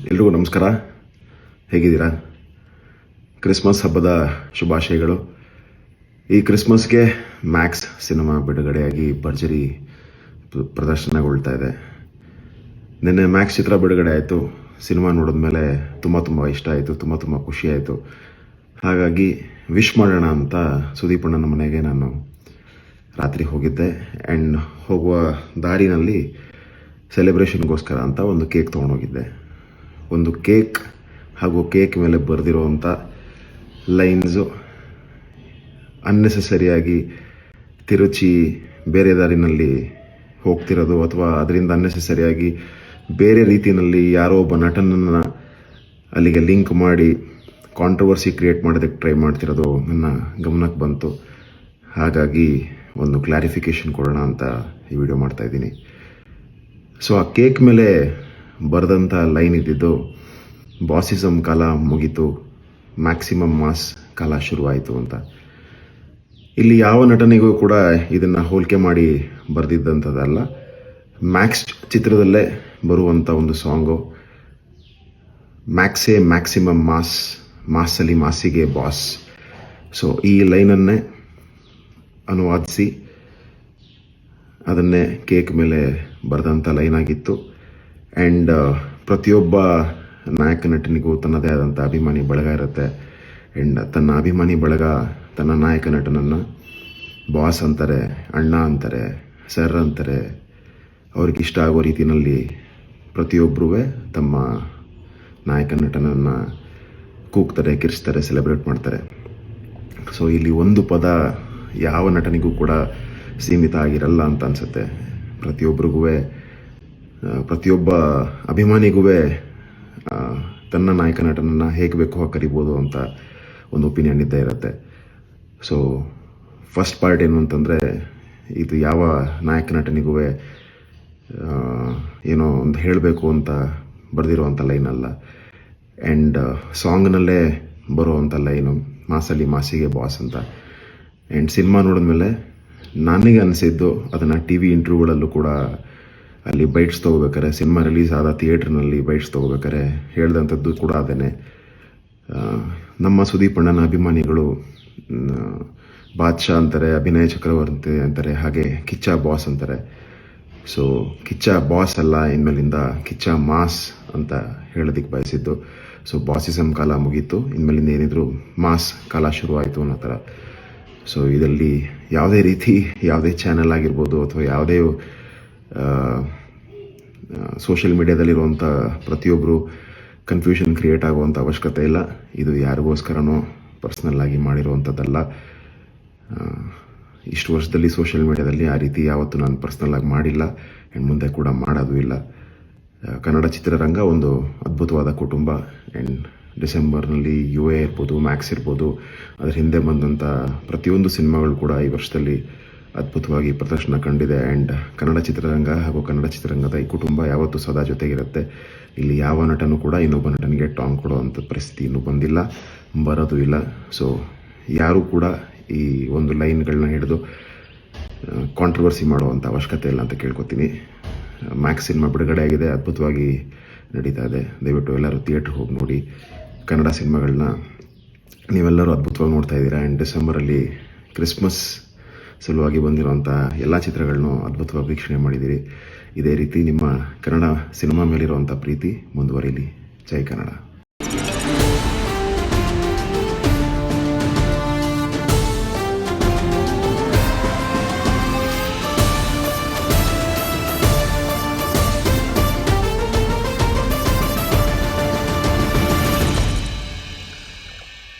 ಎಲ್ರಿಗೂ ನಮಸ್ಕಾರ. ಹೇಗಿದ್ದೀರಾ? ಕ್ರಿಸ್ಮಸ್ ಹಬ್ಬದ ಶುಭಾಶಯಗಳು. ಈ ಕ್ರಿಸ್ಮಸ್ಗೆ ಮ್ಯಾಕ್ಸ್ ಸಿನಿಮಾ ಬಿಡುಗಡೆಯಾಗಿ ಭರ್ಜರಿ ಪ್ರದರ್ಶನಗೊಳ್ತಾ ಇದೆ. ನಿನ್ನೆ ಮ್ಯಾಕ್ಸ್ ಚಿತ್ರ ಬಿಡುಗಡೆ ಆಯಿತು. ಸಿನಿಮಾ ನೋಡಿದ್ಮೇಲೆ ತುಂಬ ಇಷ್ಟ ಆಯಿತು, ತುಂಬ ಖುಷಿ ಆಯಿತು. ಹಾಗಾಗಿ ವಿಶ್ ಮಾಡೋಣ ಅಂತ ಸುದೀಪ್ ಅಣ್ಣನ ಮನೆಗೆ ನಾನು ರಾತ್ರಿ ಹೋಗಿದ್ದೆ. ಆ್ಯಂಡ್ ಹೋಗುವ ದಾರಿನಲ್ಲಿ ಸೆಲೆಬ್ರೇಷನ್ಗೋಸ್ಕರ ಅಂತ ಒಂದು ಕೇಕ್ ತೊಗೊಂಡೋಗಿದ್ದೆ. ಒಂದು ಕೇಕ್ ಹಾಗೂ ಕೇಕ್ ಮೇಲೆ ಬರೆದಿರುವಂಥ ಲೈನ್ಸು ಅನ್ನೆಸೆಸರಿಯಾಗಿ ತಿರುಚಿ ಬೇರೆ ದಾರಿನಲ್ಲಿ ಹೋಗ್ತಿರೋದು, ಅಥವಾ ಅದರಿಂದ ಅನ್ನೆಸೆಸರಿಯಾಗಿ ಬೇರೆ ರೀತಿಯಲ್ಲಿ ಯಾರೋ ಒಬ್ಬ ನಟನನ್ನು ಅಲ್ಲಿಗೆ ಲಿಂಕ್ ಮಾಡಿ ಕಾಂಟ್ರವರ್ಸಿ ಕ್ರಿಯೇಟ್ ಮಾಡೋದಕ್ಕೆ ಟ್ರೈ ಮಾಡ್ತಿರೋದು ನನ್ನ ಗಮನಕ್ಕೆ ಬಂತು. ಹಾಗಾಗಿ ಒಂದು ಕ್ಲಾರಿಫಿಕೇಷನ್ ಕೊಡೋಣ ಅಂತ ಈ ವಿಡಿಯೋ ಮಾಡ್ತಾಯಿದ್ದೀನಿ. ಸೊ ಆ ಕೇಕ್ ಮೇಲೆ ಬರೆದಂಥ ಲೈನ್ ಇದ್ದಿದ್ದು, ಬಾಸಿಸಮ್ ಕಾಲ ಮುಗೀತು, ಮ್ಯಾಕ್ಸಿಮಮ್ ಮಾಸ್ ಕಾಲ ಶುರುವಾಯಿತು ಅಂತ. ಇಲ್ಲಿ ಯಾವ ನಟನಿಗೂ ಕೂಡ ಇದನ್ನು ಹೋಲಿಕೆ ಮಾಡಿ ಬರೆದಿದ್ದಂಥದ್ದಲ್ಲ. ಮ್ಯಾಕ್ಸ್ ಚಿತ್ರದಲ್ಲೇ ಬರುವಂಥ ಒಂದು ಸಾಂಗು, ಮ್ಯಾಕ್ಸೇ ಮ್ಯಾಕ್ಸಿಮಮ್ ಮಾಸ್, ಮಾಸಲ್ಲಿ ಮಾಸಿಗೆ ಬಾಸ್. ಸೊ ಈ ಲೈನನ್ನೇ ಅನುವಾದಿಸಿ ಅದನ್ನೇ ಕೇಕ್ ಮೇಲೆ ಬರೆದಂಥ ಲೈನ್ ಆಗಿತ್ತು. ಆ್ಯಂಡ್ ಪ್ರತಿಯೊಬ್ಬ ನಾಯಕ ನಟನಿಗೂ ತನ್ನದೇ ಆದಂಥ ಅಭಿಮಾನಿ ಬಳಗ ಇರುತ್ತೆ. ಆ್ಯಂಡ್ ತನ್ನ ಅಭಿಮಾನಿ ಬಳಗ ತನ್ನ ನಾಯಕ ನಟನನ್ನು ಬಾಸ್ ಅಂತಾರೆ, ಅಣ್ಣ ಅಂತಾರೆ, ಸರ್ ಅಂತಾರೆ. ಅವ್ರಿಗೆ ಇಷ್ಟ ಆಗೋ ರೀತಿಯಲ್ಲಿ ಪ್ರತಿಯೊಬ್ಬರೂ ತಮ್ಮ ನಾಯಕ ನಟನನ್ನು ಕೂಗ್ತಾರೆ, ಕಿರ್ಚ್ತಾರೆ, ಸೆಲೆಬ್ರೇಟ್ ಮಾಡ್ತಾರೆ. ಸೊ ಇಲ್ಲಿ ಒಂದು ಪದ ಯಾವ ನಟನಿಗೂ ಕೂಡ ಸೀಮಿತ ಆಗಿರಲ್ಲ ಅಂತ ಅನಿಸುತ್ತೆ. ಪ್ರತಿಯೊಬ್ಬ ಅಭಿಮಾನಿಗೂ ತನ್ನ ನಾಯಕ ನಟನನ್ನು ಹೇಗೆ ಬೇಕೋ ಕರಿಬೋದು ಅಂತ ಒಂದು ಒಪಿನಿಯನ್ ಇದ್ದೇ ಇರುತ್ತೆ. ಸೊ ಫಸ್ಟ್ ಪಾರ್ಟ್ ಏನು ಅಂತಂದರೆ, ಇದು ಯಾವ ನಾಯಕ ನಟನಿಗೂ ಏನೋ ಒಂದು ಹೇಳಬೇಕು ಅಂತ ಬರೆದಿರುವಂಥ ಲೈನ್ ಅಲ್ಲ. ಆ್ಯಂಡ್ ಸಾಂಗ್ನಲ್ಲೇ ಬರುವಂಥ ಲೈನು ಮಾಸಲ್ಲಿ ಮಾಸಿಗೆ ಬಾಸ್ ಅಂತ. ಆ್ಯಂಡ್ ಸಿನಿಮಾ ನೋಡಿದ್ಮೇಲೆ ನನಗೆ ಅನಿಸಿದ್ದು, ಅದನ್ನು ಟಿ ವಿ ಇಂಟರ್ವ್ಯೂಗಳಲ್ಲೂ ಕೂಡ ಅಲ್ಲಿ ಬೈಟ್ಸ್ ತೊಗೋಬೇಕಾರೆ, ಸಿನಿಮಾ ರಿಲೀಸ್ ಆದ ಥಿಯೇಟ್ರ್ನಲ್ಲಿ ಬೈಟ್ಸ್ ತೊಗೋಬೇಕಾರೆ ಹೇಳ್ದಂಥದ್ದು ಕೂಡ ಅದೇನೆ. ನಮ್ಮ ಸುದೀಪ್ ಅಣ್ಣನ ಅಭಿಮಾನಿಗಳು ಬಾದ್ಶಾ ಅಂತಾರೆ, ಅಭಿನಯ ಚಕ್ರವರ್ತಿ ಅಂತಾರೆ, ಹಾಗೆ ಕಿಚ್ಚ ಬಾಸ್ ಅಂತಾರೆ. ಸೊ ಕಿಚ್ಚ ಬಾಸ್ ಅಲ್ಲ, ಇನ್ಮೇಲಿಂದ ಕಿಚ್ಚ ಮಾಸ್ ಅಂತ ಹೇಳೋದಕ್ಕೆ ಬಯಸಿದ್ದು. ಸೊ ಬಾಸಿಸಮ್ ಕಾಲ ಮುಗೀತು, ಇನ್ಮೇಲಿಂದ ಏನಿದ್ರು ಮಾಸ್ ಕಾಲ ಶುರುವಾಯಿತು ಅನ್ನೋ ಥರ. ಸೊ ಇದರಲ್ಲಿ ಯಾವುದೇ ರೀತಿ, ಯಾವುದೇ ಚಾನೆಲ್ ಆಗಿರ್ಬೋದು ಅಥವಾ ಯಾವುದೇ ಸೋಷಿಯಲ್ ಮೀಡಿಯಾದಲ್ಲಿರುವಂಥ ಪ್ರತಿಯೊಬ್ಬರು ಕನ್ಫ್ಯೂಷನ್ ಕ್ರಿಯೇಟ್ ಆಗುವಂಥ ಅವಶ್ಯಕತೆ ಇಲ್ಲ. ಇದು ಯಾರಿಗೋಸ್ಕರನೋ ಪರ್ಸ್ನಲ್ ಆಗಿ ಮಾಡಿರುವಂಥದ್ದಲ್ಲ. ಇಷ್ಟು ವರ್ಷದಲ್ಲಿ ಸೋಷಿಯಲ್ ಮೀಡಿಯಾದಲ್ಲಿ ಆ ರೀತಿ ಯಾವತ್ತೂ ನಾನು ಪರ್ಸ್ನಲ್ ಆಗಿ ಮಾಡಿಲ್ಲ, ಆ್ಯಂಡ್ ಮುಂದೆ ಕೂಡ ಮಾಡೋದು ಇಲ್ಲ. ಕನ್ನಡ ಚಿತ್ರರಂಗ ಒಂದು ಅದ್ಭುತವಾದ ಕುಟುಂಬ. ಆ್ಯಂಡ್ ಡಿಸೆಂಬರ್ನಲ್ಲಿ UA ಇರ್ಬೋದು, ಮ್ಯಾಕ್ಸ್ ಇರ್ಬೋದು, ಅದರ ಹಿಂದೆ ಬಂದಂಥ ಪ್ರತಿಯೊಂದು ಸಿನಿಮಾಗಳು ಕೂಡ ಈ ವರ್ಷದಲ್ಲಿ ಅದ್ಭುತವಾಗಿ ಪ್ರದರ್ಶನ ಕಂಡಿದೆ. ಆ್ಯಂಡ್ ಕನ್ನಡ ಚಿತ್ರರಂಗ ಹಾಗೂ ಕನ್ನಡ ಚಿತ್ರರಂಗದ ಈ ಕುಟುಂಬ ಯಾವತ್ತೂ ಸದಾ ಜೊತೆಗಿರುತ್ತೆ. ಇಲ್ಲಿ ಯಾವ ನಟನೂ ಕೂಡ ಇನ್ನೊಬ್ಬ ನಟನಿಗೆ ಟಾಂಗ್ ಕೊಡುವಂಥ ಪರಿಸ್ಥಿತಿ ಇನ್ನೂ ಬಂದಿಲ್ಲ, ಬರೋದು ಇಲ್ಲ. ಸೊ ಯಾರೂ ಕೂಡ ಈ ಒಂದು ಲೈನ್ಗಳನ್ನ ಹಿಡಿದು ಕಾಂಟ್ರವರ್ಸಿ ಮಾಡುವಂಥ ಅವಶ್ಯಕತೆ ಇಲ್ಲ ಅಂತ ಕೇಳ್ಕೊತೀನಿ. ಮ್ಯಾಕ್ಸ್ ಸಿನಿಮಾ ಬಿಡುಗಡೆ ಆಗಿದೆ, ಅದ್ಭುತವಾಗಿ ನಡೀತಾ ಇದೆ. ದಯವಿಟ್ಟು ಎಲ್ಲರೂ ಥಿಯೇಟ್ರಿಗೆ ಹೋಗಿ ನೋಡಿ. ಕನ್ನಡ ಸಿನಿಮಾಗಳನ್ನ ನೀವೆಲ್ಲರೂ ಅದ್ಭುತವಾಗಿ ನೋಡ್ತಾ ಇದ್ದೀರಾ. ಆ್ಯಂಡ್ ಡಿಸೆಂಬರಲ್ಲಿ ಕ್ರಿಸ್ಮಸ್ ಸಲುವಾಗಿ ಬಂದಿರುವಂಥ ಎಲ್ಲ ಚಿತ್ರಗಳನ್ನೂ ಅದ್ಭುತವಾಗಿ ವೀಕ್ಷಣೆ ಮಾಡಿದ್ದೀರಿ. ಇದೇ ರೀತಿ ನಿಮ್ಮ ಕನ್ನಡ ಸಿನಿಮಾ ಮೇಲಿರುವಂಥ ಪ್ರೀತಿ ಮುಂದುವರಿಲಿ. ಜೈ ಕನ್ನಡ.